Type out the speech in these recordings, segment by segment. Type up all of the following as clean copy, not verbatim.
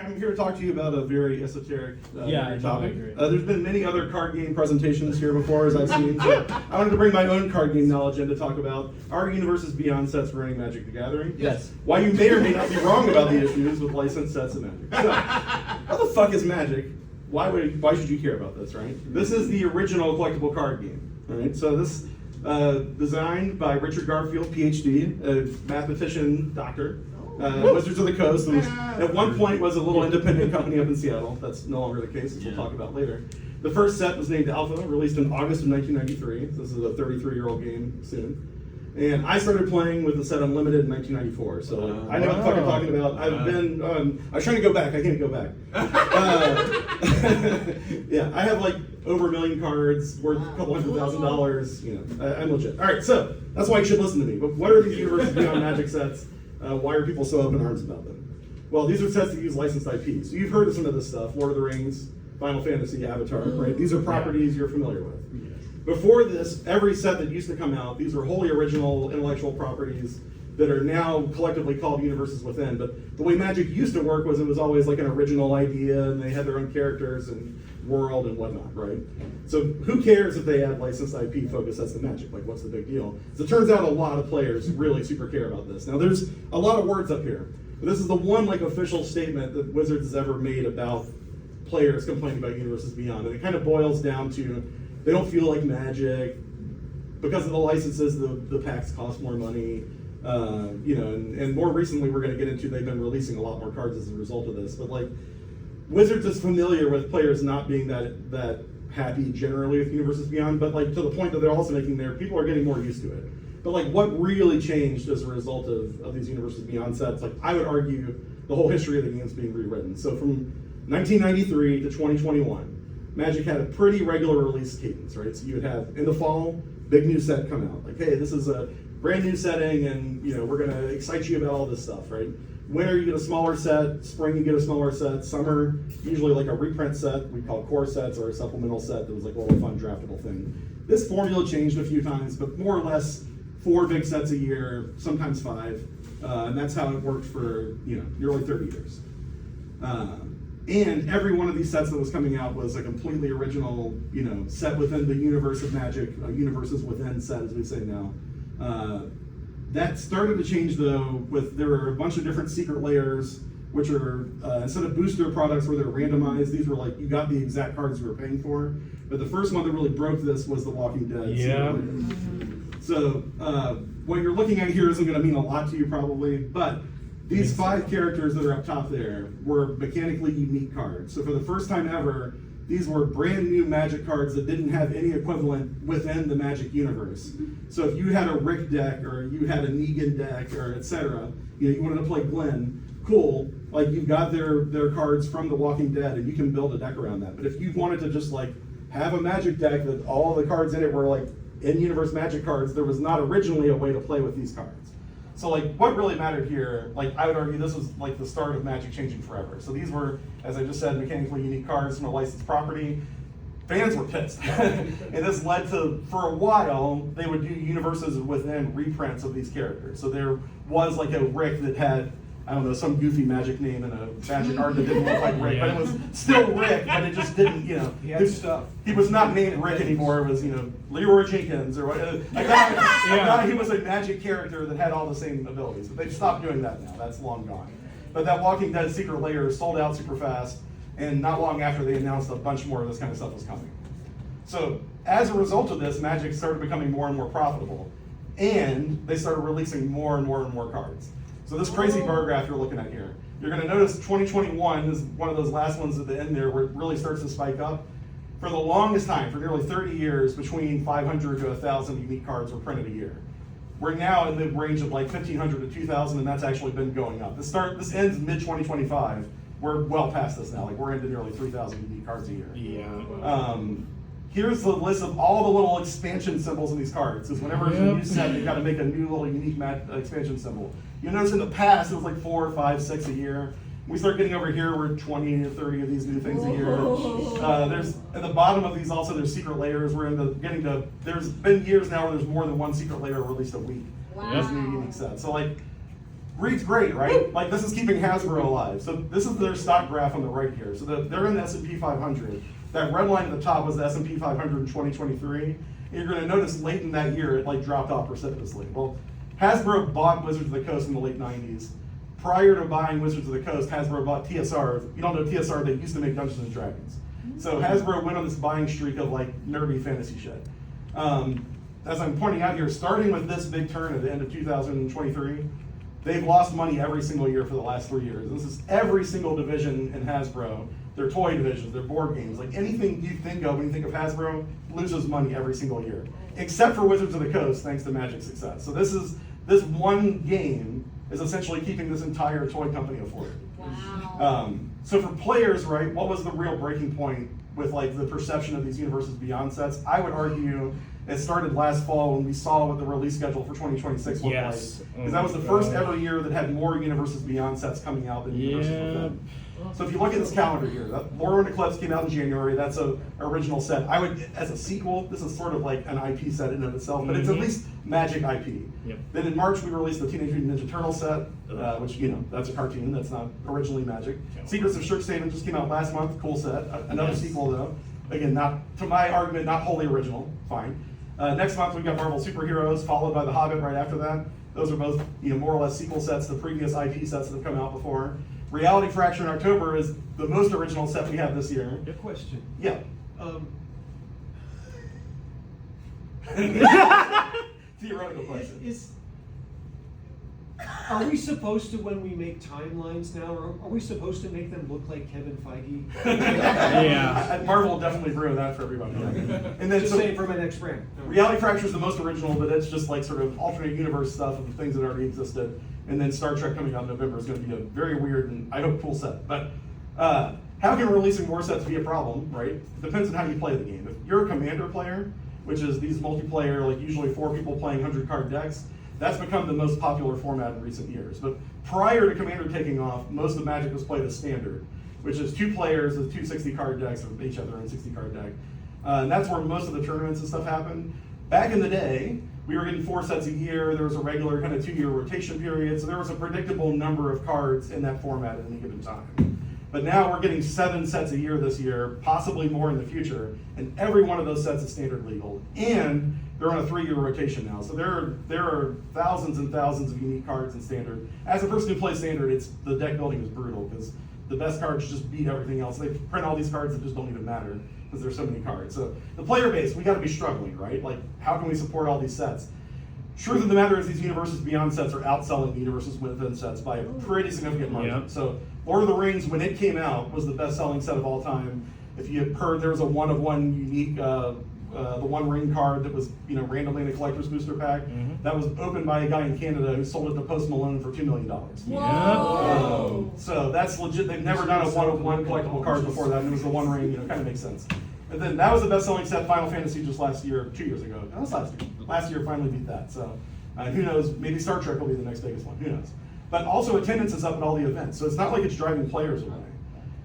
I'm here to talk to you about a very esoteric topic. I agree. There's been many other card game presentations here before, as I've seen. So I wanted to bring my own card game knowledge in to talk about our Universes Beyond sets running Magic the Gathering. Yes. Why you may or may not be wrong about the issues with licensed sets of Magic. So, what the fuck is Magic? Why should you care about this, right? This is the original collectible card game, right? So this designed by Richard Garfield, PhD, a mathematician, doctor. Wizards of the Coast, and at one point was a little independent company up in Seattle. That's no longer the case, as we'll talk about later. The first set was named Alpha, released in August of 1993. This is a 33-year-old game soon. And I started playing with the set Unlimited in 1994, so I know what the fuck I'm talking about. I was trying to go back, I can't go back. Yeah, I have like over 1 million cards, worth a couple $100,000, you know, I'm legit. All right, so that's why you should listen to me. But what are these Universes Beyond Magic sets? Why are people so up in arms about them? Well, these are sets that use licensed IP. So you've heard of some of this stuff, Lord of the Rings, Final Fantasy, Avatar, right? These are properties you're familiar with. Before this, every set that used to come out, these are wholly original intellectual properties that are now collectively called Universes Within. But the way Magic used to work was it was always like an original idea, and they had their own characters and world and whatnot, right? So who cares if they add licensed IP focus sets to Magic? Like, what's the big deal? So it turns out a lot of players really super care about this. Now, there's a lot of words up here, but this is the one like official statement that Wizards has ever made about players complaining about Universes Beyond, and it kind of boils down to they don't feel like Magic because of the licenses. The packs cost more money, you know, and more recently we're going to get into they've been releasing a lot more cards as a result of this. But like Wizards is familiar with players not being that happy generally with Universes Beyond, but like to the point that they're also making people are getting more used to it. But like what really changed as a result of these Universes Beyond sets? Like I would argue the whole history of the game's being rewritten. So from 1993 to 2021. Magic had a pretty regular release cadence, right? So you would have, in the fall, big new set come out. Like, hey, this is a brand new setting, and you know we're gonna excite you about all this stuff, right? Winter, you get a smaller set. Spring, you get a smaller set. Summer, usually like a reprint set, we call core sets, or a supplemental set that was like a little fun draftable thing. This formula changed a few times, but more or less 4 big sets a year, sometimes 5, and that's how it worked for nearly 30 years. And every one of these sets that was coming out was a completely original, set within the universe of Magic, Universes Within set, as we say now. That started to change though, there were a bunch of different secret layers, which are, instead of booster products where they're randomized, these were like, you got the exact cards you were paying for. But the first one that really broke this was The Walking Dead. Yeah. So, what you're looking at here isn't going to mean a lot to you probably, but these 5 characters that are up top there were mechanically unique cards. So for the first time ever, these were brand new Magic cards that didn't have any equivalent within the Magic universe. So if you had a Rick deck, or you had a Negan deck, or etc., you wanted to play Glenn, cool. Like you got their cards from The Walking Dead, and you can build a deck around that. But if you wanted to just like have a Magic deck that all the cards in it were like in-universe Magic cards, there was not originally a way to play with these cards. So like what really mattered here, like I would argue this was like the start of Magic changing forever. So these were, as I just said, mechanically unique cards from a licensed property. Fans were pissed. And this led to, for a while, they would do Universes Within reprints of these characters. So there was like a Rick that had, I don't know, some goofy Magic name and a Magic art that didn't look like Rick, but it was still Rick, but it just didn't, He had stuff. He was not named Rick anymore. It was, Leroy Jenkins or whatever. I thought he was a Magic character that had all the same abilities, but they've stopped doing that now. That's long gone. But that Walking Dead secret layer sold out super fast, and not long after they announced a bunch more of this kind of stuff was coming. So as a result of this, Magic started becoming more and more profitable, and they started releasing more and more and more cards. So this crazy bar graph you're looking at here, you're going to notice 2021 is one of those last ones at the end there where it really starts to spike up. For the longest time, for nearly 30 years, between 500 to 1,000 unique cards were printed a year. We're now in the range of like 1,500 to 2,000, and that's actually been going up. This ends mid-2025. We're well past this now. Like we're into nearly 3,000 unique cards a year. Yeah. Here's the list of all the little expansion symbols in these cards. Because whenever it's a new set, you've got to make a new little unique expansion symbol. You'll notice in the past, it was like 4, 5, 6 a year. We start getting over here, we're 20 to 30 of these new things a year. There's at the bottom of these also, there's secret layers. There's been years now where there's more than one secret layer released a week. Wow. There's new unique sets. So like, reads great, right? Like this is keeping Hasbro alive. So this is their stock graph on the right here. So they're in the S&P 500. That red line at the top was the S&P 500 in 2023. And you're going to notice late in that year it like dropped off precipitously. Well, Hasbro bought Wizards of the Coast in the late 90s. Prior to buying Wizards of the Coast, Hasbro bought TSR. If you don't know TSR, they used to make Dungeons and Dragons. So Hasbro went on this buying streak of like nerdy fantasy shit. As I'm pointing out here, starting with this big turn at the end of 2023, they've lost money every single year for the last 3 years. This is every single division in Hasbro, their toy divisions, their board games, like anything you think of when you think of Hasbro, loses money every single year. Except for Wizards of the Coast, thanks to Magic's success. So this one game is essentially keeping this entire toy company afloat. Wow. So for players, right, what was the real breaking point with like the perception of these Universes Beyond sets? I would argue it started last fall when we saw what the release schedule for 2026 looked like. Because that was the first ever year that had more Universes Beyond sets coming out than Universes Within. So if you look at this calendar here, Lord and Eclipse came out in January. That's a original set. I would, as a sequel, this is sort of like an IP set in and of itself, but it's at least Magic IP. Yep. Then in March we released the Teenage Mutant Ninja Turtle set, which that's a cartoon. That's not originally Magic. Secrets of Strixhaven just came out last month. Cool set. Another sequel though. Again, not to my argument, not wholly original. Fine. Next month we've got Marvel Superheroes, followed by The Hobbit right after that. Those are both more or less sequel sets to previous IP sets that have come out before. Reality Fracture in October is the most original set we have this year. Good question. Yeah. Theoretical question. Are we supposed to, when we make timelines now, are we supposed to make them look like Kevin Feige? Yeah. Marvel will definitely ruin that for everybody. And then Just saying for my next brand. Reality Fracture is the most original, but it's just like sort of alternate universe stuff of the things that already existed. And then Star Trek coming out in November is going to be a very weird and I hope cool set. But how can releasing more sets be a problem, right? It depends on how you play the game. If you're a Commander player, which is these multiplayer, like usually 4 people playing 100-card decks, that's become the most popular format in recent years. But prior to Commander taking off, most of Magic was played as Standard, which is 2 players with 2 60-card decks, or each other in 60-card deck. And that's where most of the tournaments and stuff happened. Back in the day, we were getting 4 sets a year. There was a regular kind of 2-year rotation period, so there was a predictable number of cards in that format at any given time. But now we're getting 7 sets a year this year, possibly more in the future, and every one of those sets is Standard legal. And they're on a 3-year rotation now, so there are thousands and thousands of unique cards in Standard. As a person who plays Standard, the deck building is brutal because the best cards just beat everything else. They print all these cards that just don't even matter because there's so many cards. So the player base, we got to be struggling, right? Like, how can we support all these sets? Truth of the matter is these Universes Beyond sets are outselling the Universes Within sets by a pretty significant margin. Yep. So Lord of the Rings, when it came out, was the best-selling set of all time. If you had heard, there was a one-of-one unique, the One Ring card that was randomly in a collector's booster pack. That was opened by a guy in Canada who sold it to Post Malone for $2 million. Whoa. So that's legit. They've never done a one-of-one collectible card before that, and it was the One Ring. Kind of makes sense. And then that was the best-selling set, Final Fantasy, just last year, 2 years ago. No, that's last year. Last year finally beat that. So who knows? Maybe Star Trek will be the next biggest one. Who knows? But also attendance is up at all the events, so it's not like it's driving players away.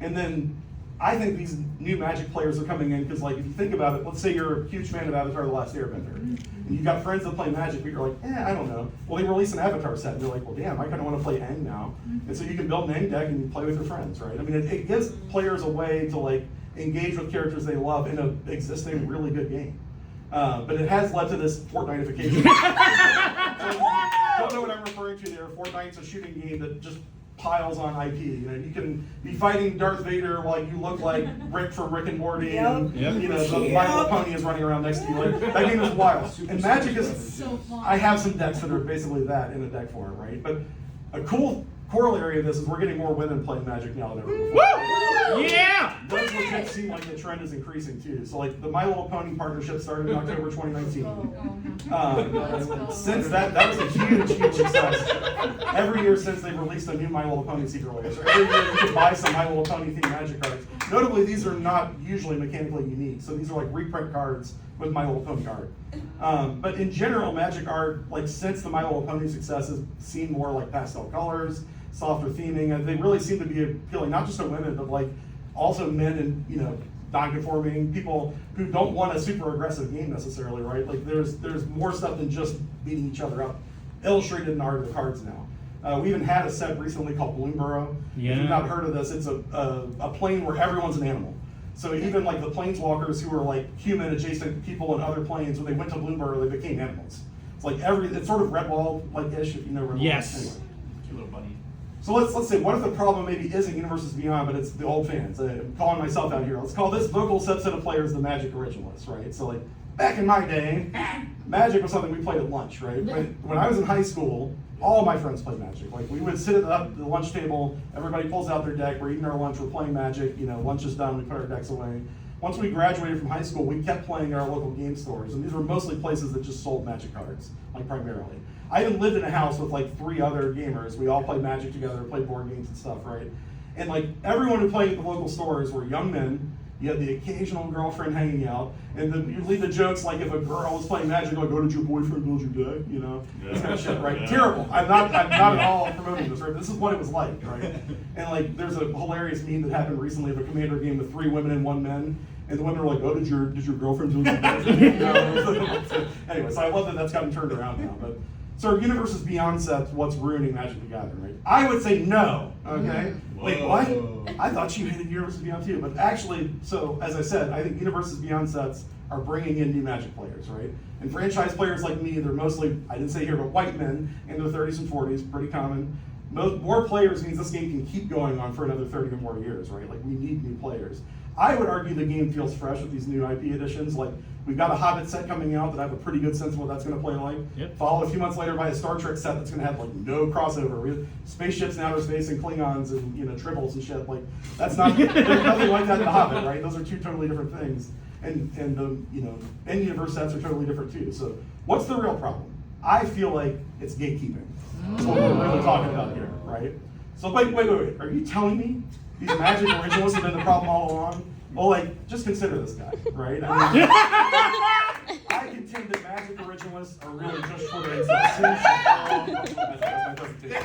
And then I think these new Magic players are coming in because, like, if you think about it, let's say you're a huge fan of Avatar: The Last Airbender, and you've got friends that play Magic, but you're like, I don't know. Well, they release an Avatar set, and you're like, well, damn, I kind of want to play Aang now. And so you can build an Aang deck and play with your friends, right? I mean, it gives players a way to like engage with characters they love in an existing really good game. But it has led to this Fortnite-ification. Don't know what I'm referring to there. Fortnite's a shooting game that just piles on IP. You can be fighting Darth Vader while you look like Rick from Rick and Morty, and the My Little Pony is running around next to you. Like, that game is wild. And Magic is so fun. I have some decks that are basically that in a deck form, right? But a cool corollary of this is we're getting more women playing Magic now than ever before. Yeah! Does legit seem like the trend is increasing too. So like the My Little Pony partnership started in October 2019. Since that was a huge success. Every year since they've released a new My Little Pony secret layer. So every year you can buy some My Little Pony themed Magic cards. Notably, these are not usually mechanically unique. So these are like reprint cards with My Little Pony art. But in general, Magic art, like since the My Little Pony success, has seen more like pastel colors, softer theming, and they really seem to be appealing not just to women, but like also men and non-conforming people who don't want a super aggressive game necessarily, right? Like there's more stuff than just beating each other up, illustrated in art of the cards now. We even had a set recently called Bloomborough. If Yeah. you've not heard of this, it's a plane where everyone's an animal. So even like the planeswalkers who are like human adjacent people in other planes, when they went to Bloomborough, they became animals. It's like it's sort of Redwall like ish, if you know Redwall. Yes. Anyway. Cute little bunny. So let's say, what if the problem maybe isn't Universes Beyond, but it's the old fans? I'm calling myself out here. Let's call this vocal subset of players the Magic originalists, right? So like back in my day, Magic was something we played at lunch, right? When I was in high school, all of my friends played Magic. Like we would sit at the lunch table, everybody pulls out their deck, we're eating our lunch, we're playing Magic, lunch is done, we put our decks away. Once we graduated from high school, we kept playing at our local game stores, and these were mostly places that just sold Magic cards, like primarily. I even lived in a house with like 3 other gamers. We all played Magic together, played board games and stuff, right? And like everyone who played at the local stores were young men. You had the occasional girlfriend hanging out, and then you leave the jokes like if a girl was playing Magic, like, "Oh, did your boyfriend build your deck?" This kind of shit, right? Yeah. Terrible. I'm not at all promoting this, right? This is what it was like, right? And like, there's a hilarious meme that happened recently of a Commander game with 3 women and 1 man, and the women were like, "Oh, did your girlfriend build your deck?" Anyway, so I love that that's gotten turned around now, but. So are Universes Beyond sets what's ruining Magic the Gathering, right? I would say no, okay? Wait, what? I thought you hated Universes Beyond too, but actually, so as I said, I think Universes Beyond sets are bringing in new Magic players, right? And franchise players like me, they're mostly, I didn't say here, but white men in their 30s and 40s, pretty common. More players means this game can keep going on for another 30 or more years, right? Like we need new players. I would argue the game feels fresh with these new IP editions. Like we've got a Hobbit set coming out that I have a pretty good sense of what that's going to play like. Yep. Followed a few months later by a Star Trek set that's going to have like no crossover. We have spaceships in outer space and Klingons and tribbles and shit. Like that's not there's nothing like that in the Hobbit, right? Those are 2 totally different things. And the end universe sets are totally different too. So what's the real problem? I feel like it's gatekeeping. That's what we're really talking about here, right? So wait. Are you telling me these Magic originalists have been the problem all along? Well, like, just consider this guy, right? I contend that Magic originalists are really just for the that's my presentation.